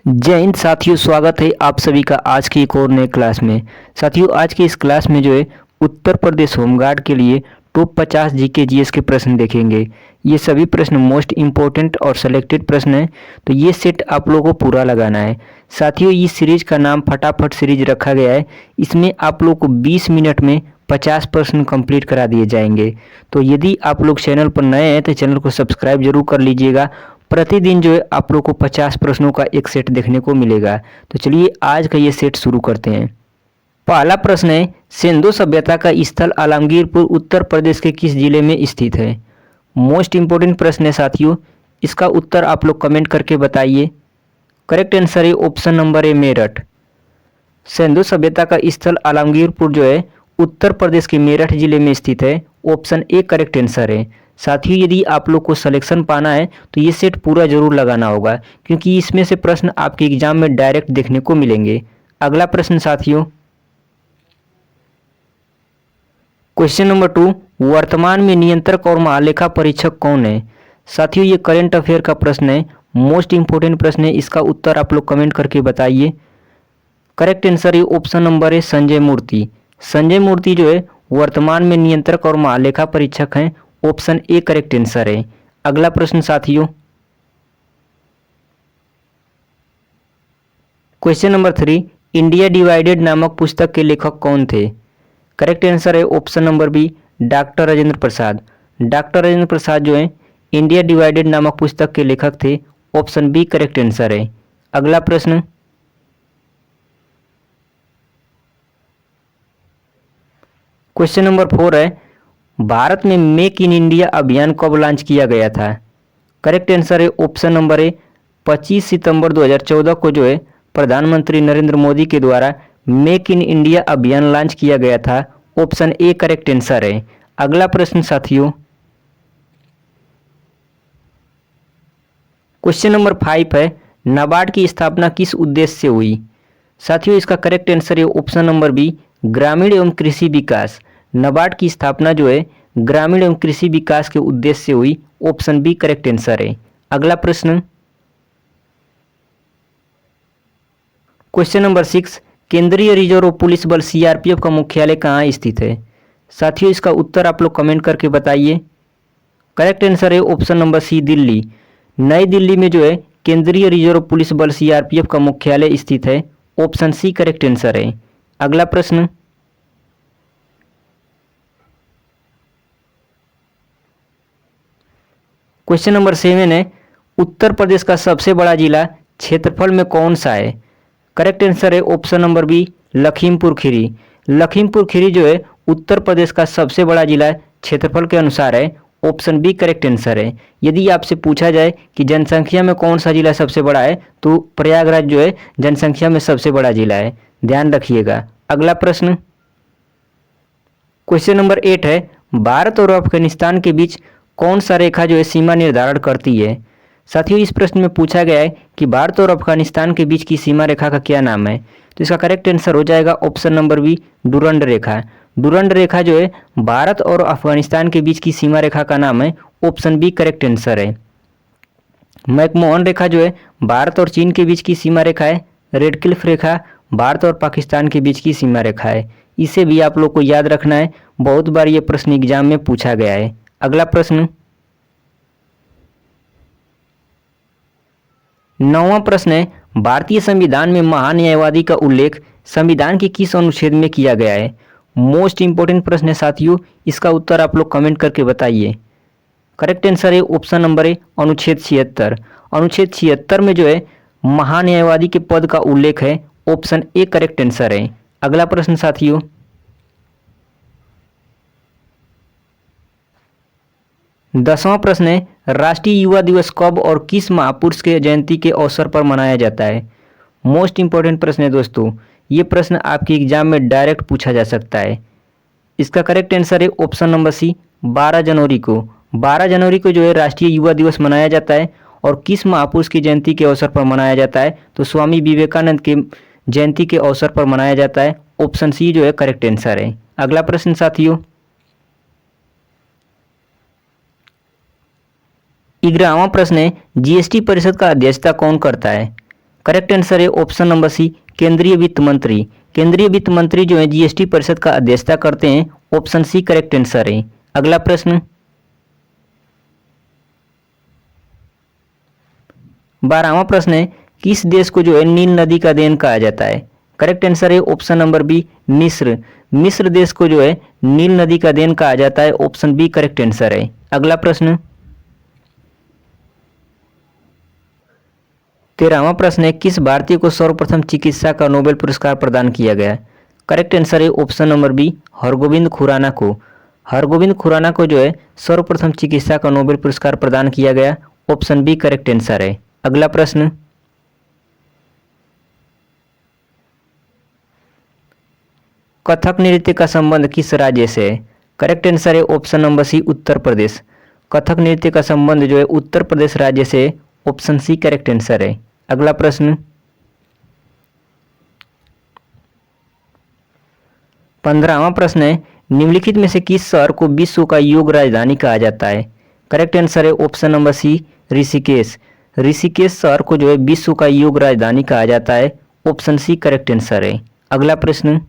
जय हिंद साथियों, स्वागत है आप सभी का आज की एक और नए क्लास में। साथियों, आज की इस क्लास में जो है उत्तर प्रदेश होमगार्ड के लिए टॉप 50 जीके जीएस के प्रश्न देखेंगे। ये सभी प्रश्न मोस्ट इम्पोर्टेंट और सेलेक्टेड प्रश्न हैं, तो ये सेट आप लोगों को पूरा लगाना है। साथियों, इस सीरीज का नाम फटाफट सीरीज रखा गया है। इसमें आप लोग को 20 मिनट में 50 प्रश्न कंप्लीट करा दिए जाएंगे। तो यदि आप लोग चैनल पर नए हैं तो चैनल को सब्सक्राइब जरूर कर लीजिएगा। प्रतिदिन जो है आप लोग को 50 प्रश्नों का एक सेट देखने को मिलेगा। तो चलिए आज का ये सेट शुरू करते हैं। पहला प्रश्न है, सिंधु सभ्यता का स्थल आलमगीरपुर उत्तर प्रदेश के किस जिले में स्थित है? मोस्ट इंपोर्टेंट प्रश्न है साथियों, इसका उत्तर आप लोग कमेंट करके बताइए। करेक्ट आंसर है option number A, Meerut. Sindhu सभ्यता का स्थल आलमगीरपुर जो है उत्तर प्रदेश के मेरठ जिले में स्थित है। ऑप्शन ए करेक्ट आंसर है। साथियों, यदि आप लोग को सिलेक्शन पाना है तो ये सेट पूरा जरूर लगाना होगा, क्योंकि इसमें से प्रश्न आपके एग्जाम में डायरेक्ट देखने को मिलेंगे। अगला प्रश्न साथियों, क्वेश्चन नंबर 2, वर्तमान में नियंत्रक और महालेखा परीक्षक कौन है? साथियों, ये करेंट अफेयर का प्रश्न है, मोस्ट इंपोर्टेंट प्रश्न है। इसका उत्तर आप लोग कमेंट करके बताइए। करेक्ट आंसर है ऑप्शन नंबर है संजय मूर्ति। संजय मूर्ति जो है वर्तमान में नियंत्रक और महालेखा परीक्षक हैं। ऑप्शन ए करेक्ट आंसर है। अगला प्रश्न साथियों, क्वेश्चन नंबर 3, इंडिया डिवाइडेड नामक पुस्तक के लेखक कौन थे? करेक्ट आंसर है option number B, doctor Rajendra Prasad. Doctor Rajendra Prasad जो है इंडिया डिवाइडेड नामक पुस्तक के लेखक थे। ऑप्शन बी करेक्ट आंसर है। अगला प्रश्न, क्वेश्चन नंबर 4 है, भारत में मेक इन इंडिया अभियान कब लॉन्च किया गया था? करेक्ट आंसर है ऑप्शन नंबर ए, 25 सितंबर 2014 को जो है प्रधानमंत्री नरेंद्र मोदी के द्वारा मेक इन इंडिया अभियान लॉन्च किया गया था। ऑप्शन ए करेक्ट आंसर है। अगला प्रश्न साथियों, क्वेश्चन नंबर 5 है, नाबार्ड की स्थापना किस उद्देश्य से हुई? साथियों, इसका करेक्ट आंसर है ऑप्शन नंबर बी, ग्रामीण एवं कृषि विकास। नाबार्ड की स्थापना जो है ग्रामीण एवं कृषि विकास के उद्देश्य से हुई। ऑप्शन बी करेक्ट आंसर है। अगला प्रश्न, क्वेश्चन नंबर 6, केंद्रीय रिजर्व पुलिस बल सीआरपीएफ का मुख्यालय कहाँ स्थित है? साथियों, इसका उत्तर आप लोग कमेंट करके बताइए। करेक्ट आंसर है ऑप्शन नंबर सी, दिल्ली। नई दिल्ली में जो है केंद्रीय रिजर्व पुलिस बल सीआरपीएफ का मुख्यालय स्थित है। ऑप्शन सी करेक्ट आंसर है। अगला प्रश्न, क्वेश्चन नंबर 7 है, उत्तर प्रदेश का सबसे बड़ा जिला क्षेत्रफल में कौन सा है? करेक्ट आंसर है option number B, Lakhimpur Kheri. Lakhimpur Kheri जो है उत्तर प्रदेश का सबसे बड़ा जिला क्षेत्रफल के अनुसार है। ऑप्शन बी करेक्ट आंसर है। यदि आपसे पूछा जाए कि जनसंख्या में कौन सा जिला सबसे बड़ा है, तो प्रयागराज जो है जनसंख्या में सबसे बड़ा जिला है, ध्यान रखिएगा। अगला प्रश्न, क्वेश्चन नंबर 8 है, भारत और अफगानिस्तान के बीच कौन सा रेखा जो है सीमा निर्धारण करती है? साथियों, इस प्रश्न में पूछा गया है कि भारत और अफगानिस्तान के बीच की सीमा रेखा का क्या नाम है? तो इसका करेक्ट आंसर हो जाएगा ऑप्शन नंबर बी, डुरंड रेखा। डुरंड रेखा जो है भारत और अफगानिस्तान के बीच की सीमा रेखा का नाम है। ऑप्शन बी करेक्ट आंसर है। मैकमोहन रेखा जो है भारत और चीन के बीच की सीमा रेखा है। रेड क्लिफ रेखा भारत और पाकिस्तान के बीच की सीमा रेखा है। इसे भी आप लोग को याद रखना है, बहुत बार ये प्रश्न एग्जाम में पूछा गया है। अगला प्रश्न, 9वां प्रश्न है, भारतीय संविधान में महान्यायवादी का उल्लेख संविधान के किस अनुच्छेद में किया गया है? मोस्ट इंपोर्टेंट प्रश्न है साथियों, इसका उत्तर आप लोग कमेंट करके बताइए। करेक्ट आंसर है ऑप्शन नंबर ए, अनुच्छेद 76। अनुच्छेद 76 में जो है महान्यायवादी के पद का उल्लेख है। ऑप्शन ए करेक्ट आंसर है। अगला प्रश्न साथियों, 10वां प्रश्न है, राष्ट्रीय युवा दिवस कब और किस महापुरुष के जयंती के अवसर पर मनाया जाता है? मोस्ट इंपोर्टेंट प्रश्न है दोस्तों, ये प्रश्न आपके एग्जाम में डायरेक्ट पूछा जा सकता है। इसका करेक्ट आंसर है ऑप्शन नंबर सी, 12 जनवरी को। 12 जनवरी को जो है राष्ट्रीय युवा दिवस मनाया जाता है। और किस महापुरुष की जयंती के अवसर पर मनाया जाता है? तो स्वामी विवेकानंद के जयंती के अवसर पर मनाया जाता है। ऑप्शन सी जो है करेक्ट आंसर है। अगला प्रश्न साथियों, 11वां प्रश्न है, जीएसटी परिषद का अध्यक्षता कौन करता है? करेक्ट आंसर है ऑप्शन नंबर सी, केंद्रीय वित्त मंत्री। केंद्रीय वित्त मंत्री जो है जीएसटी परिषद का अध्यक्षता करते हैं। ऑप्शन सी करेक्ट आंसर है। अगला प्रश्न 12वां प्रश्न है, किस देश को जो है नील नदी का देन कहा जाता है? करेक्ट आंसर है ऑप्शन नंबर बी, मिस्र। मिस्र देश को जो है नील नदी का देन कहा जाता है। ऑप्शन बी करेक्ट आंसर है। अगला प्रश्न 13वां प्रश्न है, किस भारतीय को सर्वप्रथम चिकित्सा का नोबेल पुरस्कार प्रदान किया गया? करेक्ट आंसर है option number B, Hargobind Khorana को। हरगोविंद खुराना को जो है सर्वप्रथम चिकित्सा का नोबेल पुरस्कार प्रदान किया गया। ऑप्शन बी करेक्ट आंसर है। अगला प्रश्न 'कथक नृत्य का संबंध किस राज्य से है? करेक्ट आंसर है ऑप्शन नंबर सी, उत्तर प्रदेश। कथक नृत्य का संबंध जो है उत्तर प्रदेश राज्य से है। ऑप्शन सी करेक्ट आंसर है। अगला प्रश्न 15वां प्रश्न है, निम्नलिखित में से किस शहर को विश्व का योग राजधानी कहा जाता है? करेक्ट आंसर है option number C, Rishikesh. Rishikesh शहर को जो है विश्व का योग राजधानी कहा जाता है। ऑप्शन सी करेक्ट आंसर है। अगला प्रश्न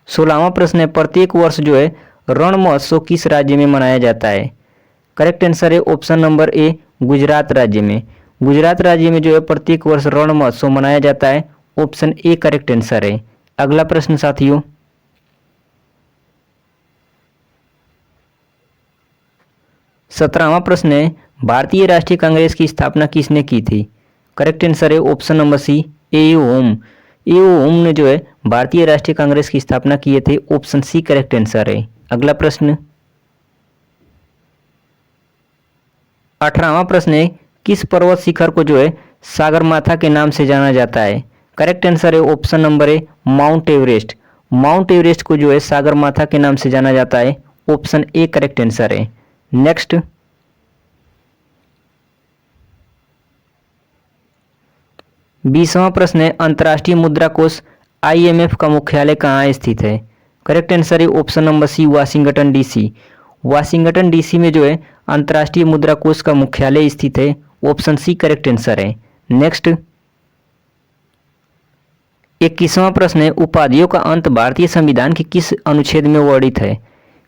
16वां प्रश्न है, प्रत्येक वर्ष जो है रण महोत्सव किस राज्य में मनाया जाता है? करेक्ट आंसर है ऑप्शन नंबर ए, गुजरात राज्य में। गुजरात राज्य में जो है प्रत्येक वर्ष रण महोत्सव मनाया जाता है। ऑप्शन ए करेक्ट आंसर है। अगला प्रश्न साथियों 17वां प्रश्न है, भारतीय राष्ट्रीय कांग्रेस की स्थापना किसने की थी? करेक्ट आंसर है ऑप्शन नंबर सी, ए ओम। ए ओम ने जो है भारतीय राष्ट्रीय कांग्रेस की स्थापना किए थे। ऑप्शन सी करेक्ट आंसर है। अगला प्रश्न 18वां प्रश्न है, किस पर्वत शिखर को जो है सागरमाथा के नाम से जाना जाता है? करेक्ट आंसर है option number A, mount Everest. Mount Everest को जो है सागरमाथा के नाम से जाना जाता है। ऑप्शन ए करेक्ट आंसर है। नेक्स्ट 20वां प्रश्न है, अंतर्राष्ट्रीय मुद्रा कोष IMF का मुख्यालय कहाँ स्थित है? करेक्ट आंसर है option number C, Washington DC. Washington DC में जो है अंतर्राष्ट्रीय मुद्रा कोष का मुख्यालय स्थित है। ऑप्शन सी करेक्ट आंसर है। नेक्स्ट 21वां प्रश्न है, उपाधियों का अंत भारतीय संविधान के किस अनुच्छेद में वर्णित है?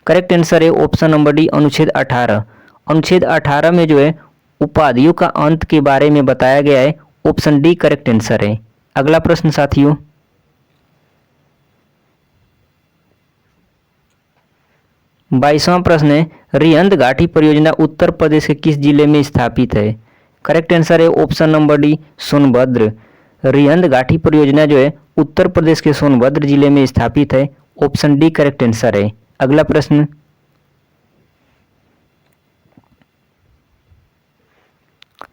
करेक्ट आंसर है ऑप्शन नंबर डी, अनुच्छेद 18। अनुच्छेद 18 में जो है उपाधियों का अंत के बारे में बताया गया है। ऑप्शन डी करेक्ट आंसर है। अगला प्रश्न साथियों 22वां प्रश्न है, रिहंद घाटी परियोजना उत्तर प्रदेश के किस जिले में स्थापित है? करेक्ट आंसर है option number D, Sonbhadra. Rihand घाटी परियोजना जो है उत्तर प्रदेश के सोनभद्र जिले में स्थापित है। ऑप्शन डी करेक्ट आंसर है। अगला प्रश्न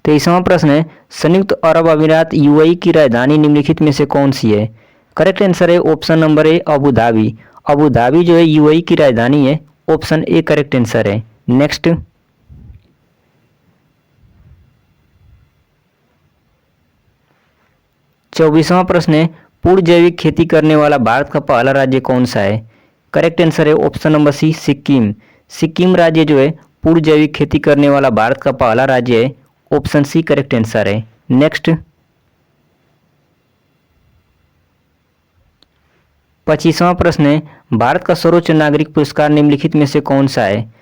23वां प्रश्न है, संयुक्त अरब अमीरात UAE की राजधानी निम्नलिखित में से कौन सी है? करेक्ट आंसर है option number A, Abu Dhabi. Abu Dhabi जो है UAE की राजधानी है। ऑप्शन ए करेक्ट आंसर है। नेक्स्ट 24वां प्रश्न है, पूर्ण जैविक खेती करने वाला भारत का पहला राज्य कौन सा है? करेक्ट आंसर है option number C, Sikkim. Sikkim राज्य जो है पूर्ण जैविक खेती करने वाला भारत का पहला राज्य है। ऑप्शन सी करेक्ट आंसर है। नेक्स्ट 25वां प्रश्न है, भारत का सर्वोच्च नागरिक पुरस्कार निम्नलिखित में से कौन सा है?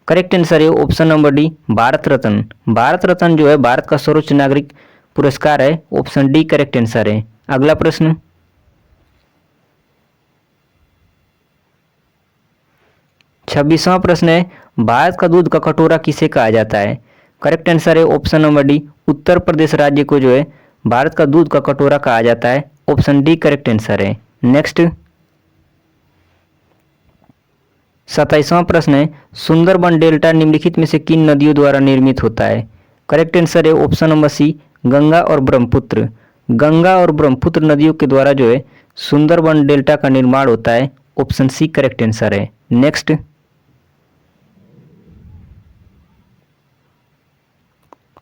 करेक्ट आंसर है option number D, Bharat Ratna. Bharat Ratna जो है भारत का सर्वोच्च नागरिक पुरस्कार है। ऑप्शन डी करेक्ट आंसर है। अगला प्रश्न 26वां प्रश्न है, भारत का दूध का कटोरा किसे कहा जाता है? करेक्ट आंसर है option number D, Uttar Pradesh राज्य को जो है भारत का दूध का कटोरा कहा जाता है। ऑप्शन डी करेक्ट आंसर है। नेक्स्ट 27वां प्रश्न है, सुंदरबन डेल्टा निम्नलिखित में से किन नदियों द्वारा निर्मित होता है? करेक्ट आंसर है ऑप्शन नंबर सी, गंगा और ब्रह्मपुत्र। गंगा और ब्रह्मपुत्र नदियों के द्वारा जो है सुंदरबन डेल्टा का निर्माण होता है। ऑप्शन सी करेक्ट आंसर है। नेक्स्ट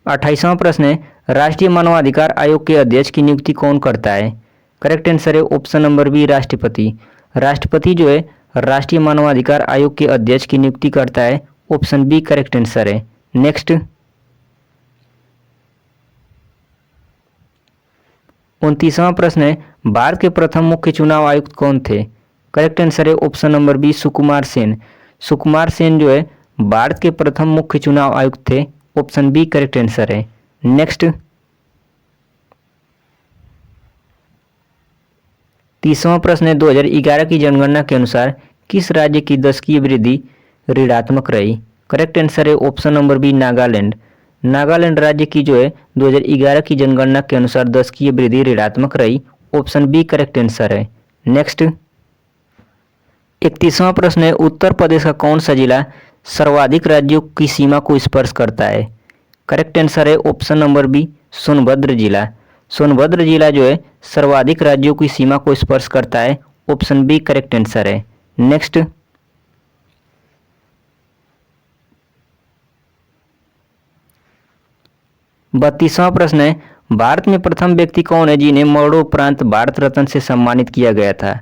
28वां प्रश्न है, राष्ट्रीय मानवाधिकार आयोग के अध्यक्ष की नियुक्ति कौन करता है? करेक्ट आंसर है ऑप्शन नंबर बी, राष्ट्रपति। राष्ट्रपति जो है राष्ट्रीय मानवाधिकार आयोग के अध्यक्ष की नियुक्ति करता है। ऑप्शन बी करेक्ट आंसर है। नेक्स्ट 29वां प्रश्न है, भारत के प्रथम मुख्य चुनाव आयुक्त कौन थे? करेक्ट आंसर है option number B, Sukumar Sen. Sukumar Sen जो है भारत के प्रथम मुख्य चुनाव आयुक्त थे। ऑप्शन बी करेक्ट आंसर है। नेक्स्ट 30वां प्रश्न है, 2011 की जनगणना के अनुसार किस राज्य की दशकीय वृद्धि ऋणात्मक रही? करेक्ट आंसर है option number B, Nagaland. Nagaland राज्य की जो है 2011 की जनगणना के अनुसार दशकीय वृद्धि ऋणात्मक रही। ऑप्शन बी करेक्ट आंसर है। नेक्स्ट 31वां प्रश्न है, उत्तर प्रदेश का कौन सा जिला सर्वाधिक राज्यों की सीमा को स्पर्श करता है? करेक्ट आंसर है ऑप्शन नंबर बी, सोनभद्र जिला। सोनभद्र जिला जो है सर्वाधिक राज्यों की सीमा को स्पर्श करता है। ऑप्शन बी करेक्ट आंसर है। नेक्स्ट 32वां प्रश्न है, भारत में प्रथम व्यक्ति कौन है जिन्हें मरणोपरांत भारत रत्न से सम्मानित किया गया था?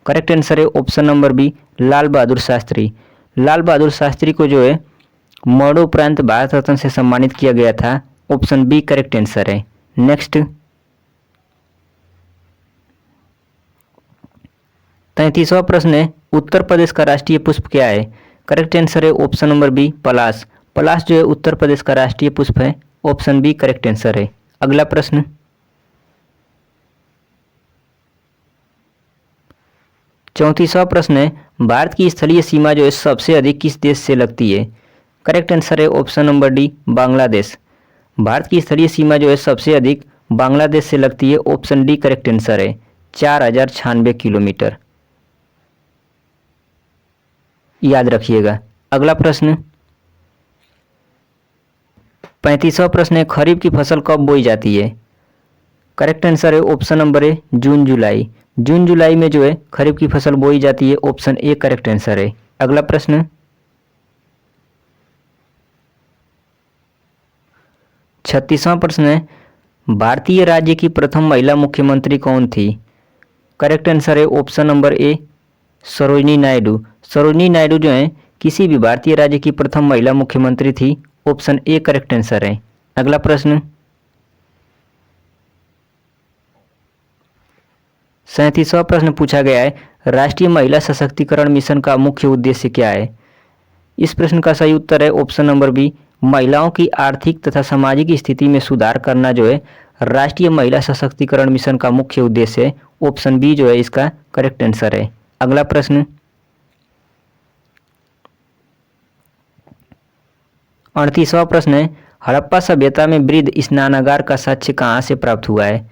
करेक्ट आंसर है option number B, Lal Bahadur Shastri. Lal Bahadur Shastri को जो है मरणोपरांत भारत रत्न से सम्मानित किया गया था। ऑप्शन बी करेक्ट आंसर है। नेक्स्ट 33वां प्रश्न है, उत्तर प्रदेश का राष्ट्रीय पुष्प क्या है? करेक्ट आंसर है ऑप्शन नंबर बी, पलाश। पलाश जो है उत्तर प्रदेश का राष्ट्रीय पुष्प है। ऑप्शन बी करेक्ट आंसर है। अगला प्रश्न 34वां प्रश्न है, भारत की स्थलीय सीमा जो है सबसे अधिक किस देश से लगती है? करेक्ट आंसर है option number D, Bangladesh. Bharat की स्थलीय सीमा जो है सबसे अधिक बांग्लादेश से लगती है। ऑप्शन डी करेक्ट आंसर है, 4096 किलोमीटर। याद रखिएगा। अगला प्रश्न 35वां प्रश्न है, खरीफ की फसल कब बोई जाती है? करेक्ट आंसर है ऑप्शन नंबर ए, जून जुलाई। जून जुलाई में जो है खरीफ की फसल बोई जाती है। ऑप्शन ए करेक्ट आंसर है। अगला प्रश्न 36वां प्रश्न है, भारतीय राज्य की प्रथम महिला मुख्यमंत्री कौन थी? करेक्ट आंसर है option number A, Sarojini Naidu. Sarojini Naidu जो है किसी भी भारतीय राज्य की प्रथम महिला मुख्यमंत्री थी। ऑप्शन ए करेक्ट आंसर है। अगला प्रश्न 37वां प्रश्न पूछा गया है, राष्ट्रीय महिला सशक्तिकरण मिशन का मुख्य उद्देश्य क्या है? इस प्रश्न का सही उत्तर है ऑप्शन नंबर बी, महिलाओं की आर्थिक तथा सामाजिक स्थिति में सुधार करना जो है राष्ट्रीय महिला सशक्तिकरण मिशन का मुख्य उद्देश्य है। ऑप्शन बी जो है इसका करेक्ट आंसर है। अगला प्रश्न 38वां प्रश्न है, हड़प्पा सभ्यता में वृद्ध स्नानागार का साक्ष्य कहाँ से प्राप्त हुआ है?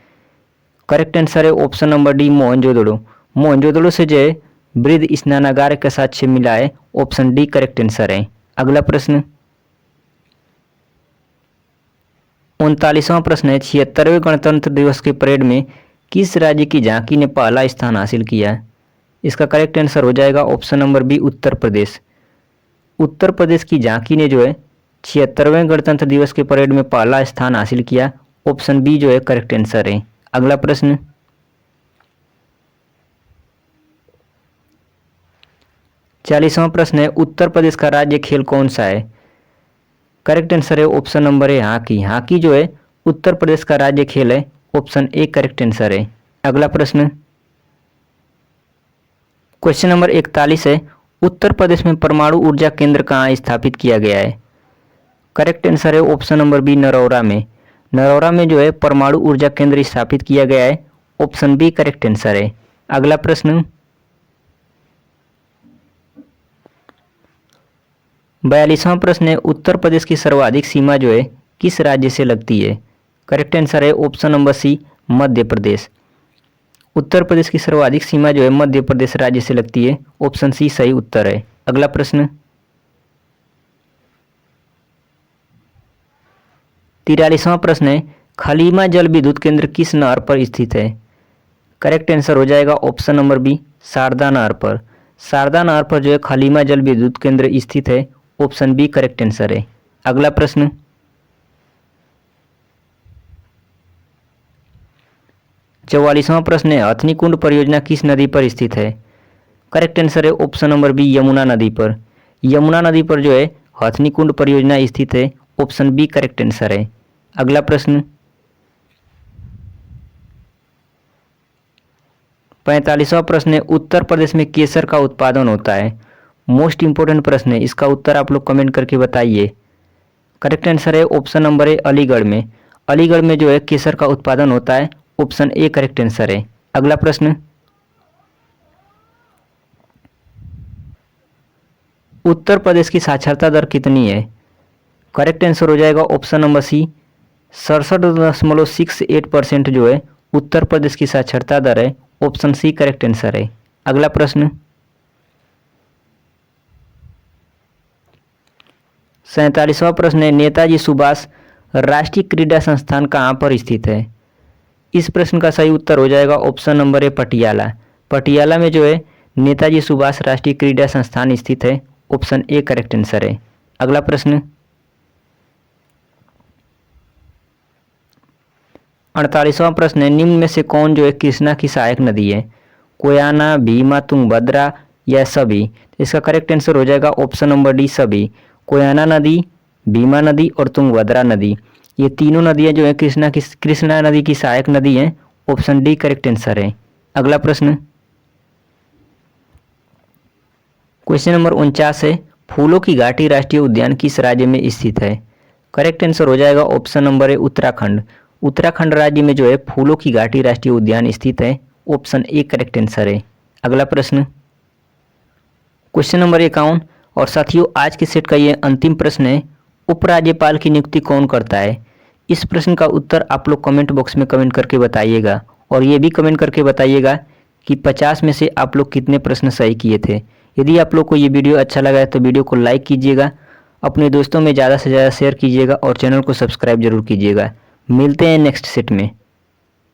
करेक्ट आंसर है option number D, Mohenjodaro. Mohenjodaro से जो है वृद्ध स्नानागार का साक्ष्य मिला है। ऑप्शन डी करेक्ट आंसर है। अगला प्रश्न 39वां प्रश्न है, 76वें गणतंत्र दिवस के परेड में किस राज्य की झांकी ने पहला स्थान हासिल किया? इसका करेक्ट आंसर हो जाएगा option number B, Uttar Pradesh. Uttar Pradesh की झांकी ने जो है 76वें गणतंत्र दिवस के परेड में पहला स्थान हासिल किया। ऑप्शन बी जो है करेक्ट आंसर है। अगला प्रश्न 40वां प्रश्न है, उत्तर प्रदेश का राज्य खेल कौन सा है? करेक्ट आंसर है option number A, hockey. Hockey जो है उत्तर प्रदेश का राज्य खेल है। ऑप्शन ए करेक्ट आंसर है। अगला प्रश्न क्वेश्चन नंबर 41 है, उत्तर प्रदेश में परमाणु ऊर्जा केंद्र कहाँ स्थापित किया गया है? करेक्ट आंसर है ऑप्शन नंबर बी, नरौरा में। नरौरा में जो है परमाणु ऊर्जा केंद्र स्थापित किया गया है। ऑप्शन बी करेक्ट आंसर है। अगला प्रश्न 42वां प्रश्न है, उत्तर प्रदेश की सर्वाधिक सीमा जो है किस राज्य से लगती है? करेक्ट आंसर है ऑप्शन नंबर सी, मध्य प्रदेश। उत्तर प्रदेश की सर्वाधिक सीमा जो है मध्य प्रदेश राज्य से लगती है। ऑप्शन सी सही उत्तर है। अगला प्रश्न 43वां प्रश्न है, खलीमा जल विद्युत केंद्र किस नहर पर स्थित है? करेक्ट आंसर हो जाएगा ऑप्शन नंबर बी, शारदा नहर पर। शारदा नहर पर जो है खलीमा जल विद्युत केंद्र स्थित है। ऑप्शन बी करेक्ट आंसर है। अगला प्रश्न 44वां प्रश्न है, हथनी कुंड परियोजना किस नदी पर स्थित है? करेक्ट आंसर है ऑप्शन नंबर बी, यमुना नदी पर। यमुना नदी पर जो है हथनी कुंड परियोजना स्थित है। ऑप्शन बी करेक्ट आंसर है। अगला प्रश्न 45वां प्रश्न है, उत्तर प्रदेश में केसर का उत्पादन होता है। मोस्ट इंपॉर्टेंट प्रश्न है, इसका उत्तर आप लोग कमेंट करके बताइए। करेक्ट आंसर है ऑप्शन नंबर ए अलीगढ़ में। अलीगढ़ में जो है केसर का उत्पादन होता है। ऑप्शन ए करेक्ट आंसर है। अगला प्रश्न, उत्तर प्रदेश की साक्षरता दर कितनी है? करेक्ट आंसर हो जाएगा ऑप्शन नंबर सी 67.68% जो है उत्तर प्रदेश की साक्षरता दर है। ऑप्शन सी करेक्ट आंसर है। अगला प्रश्न, 47वां प्रश्न है, नेताजी सुभाष राष्ट्रीय क्रीडा संस्थान कहाँ पर स्थित है? इस प्रश्न का सही उत्तर हो जाएगा option number A Patiala. Patiala में जो है नेताजी सुभाष राष्ट्रीय क्रीडा संस्थान स्थित है। ऑप्शन ए करेक्ट आंसर है। अगला प्रश्न, 48वां प्रश्न है, निम्न में से कौन जो है कृष्णा की सहायक नदी है? कोयना, भीमा, तुंगभद्रा या सभी? इसका करेक्ट आंसर हो जाएगा ऑप्शन नंबर डी सभी। कोयना नदी, भीमा नदी और तुंगभद्रा नदी, ये तीनों नदियां जो है कृष्णा नदी की सहायक नदी हैं। ऑप्शन डी करेक्ट आंसर है। अगला प्रश्न, क्वेश्चन नंबर 49 है, फूलों की घाटी राष्ट्रीय उद्यान किस राज्य में स्थित है? करेक्ट आंसर हो जाएगा option number A Uttarakhand. Uttarakhand राज्य में जो है फूलों की घाटी राष्ट्रीय उद्यान स्थित है। ऑप्शन ए करेक्ट आंसर है। अगला प्रश्न, क्वेश्चन नंबर 51 और साथियों आज के सेट का ये अंतिम प्रश्न है, उपराज्यपाल की नियुक्ति कौन करता है? इस प्रश्न का उत्तर आप लोग कमेंट बॉक्स में कमेंट करके बताइएगा और ये भी कमेंट करके बताइएगा कि 50 में से आप लोग कितने प्रश्न सही किए थे। यदि आप लोग को ये वीडियो अच्छा लगा है तो वीडियो को लाइक कीजिएगा, अपने दोस्तों में ज़्यादा से ज़्यादा शेयर कीजिएगा और चैनल को सब्सक्राइब जरूर कीजिएगा। मिलते हैं नेक्स्ट सेट में।